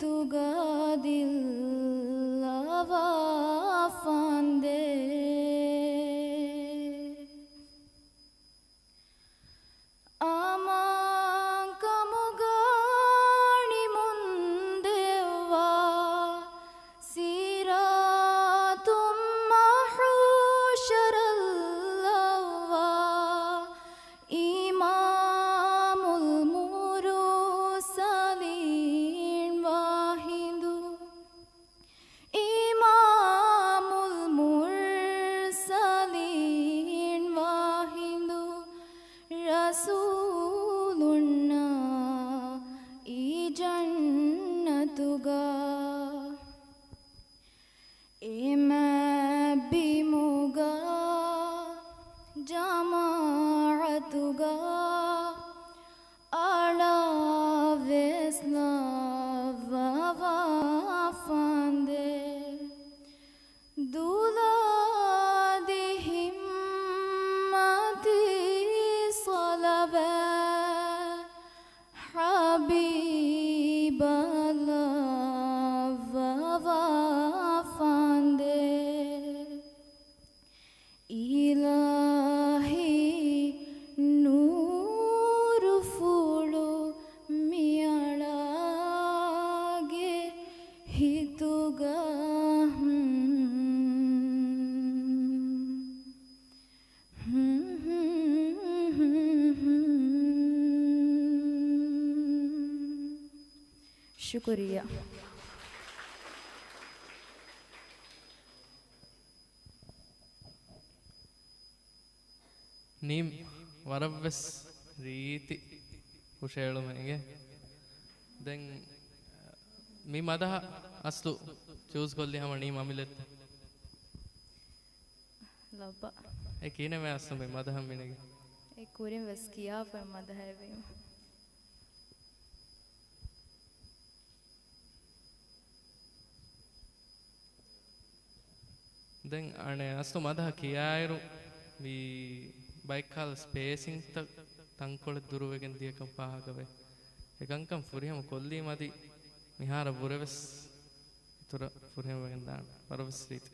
tugadilla wafande aman kamugani mundewa siratum mahusharalwa imamul mursalin wahindu imamul mursalin wahindu rasulunna ee jannatuga bimuga jamaatuga ala vesla wafande dula di himmati salava habiballah wafande ilahi nuru fulu miyalage hituga शुक्रिया ನೀಮ್ ವರವ್ವೆಸ್ ರೀತಿ ಖುಷಿ ಹೇಳು ನನಗೆ then me ಮದ ಅಸ್ಲು choose ಕೊಲ್ಲಿ ಹಮ ನೀ ಮಮಿಲೆತ್ ಲಬ್ಬ ಏ ಕೀನೆ May ಅಸ್ಲು me ಮದ ಹಮ ನಿನಗೆ ಏ ಕುರಿಂ ವೆಸ್ ಕಿಯಾ ಫರ್ ಮದ ಹೈ ವೆ ದೆನ್ ಅಣೆ ಅಸ್ಲು ಮದ ಕಿಯಾಯಿರು ಮೀ ಬೈಕ್ ಕಾಲ್ ಸ್ಪೇಸಿಂಗ್ ತಂಕೊಳ ದುರುವೆಗೆನ್ ದಿಯಕಂ ಪಾಗವೆ ಏಕಂಕಂ ಫುರಿಹಮ ಕೊಲ್ಲಿ ಮದಿ ಮಿಹಾರ ಬುರವೆಸ್ ತುರ ಫುರಿಹಮ ವೆಗೆನ್ ದಾಣ ಬರವೆಸ್ ರೀತಿ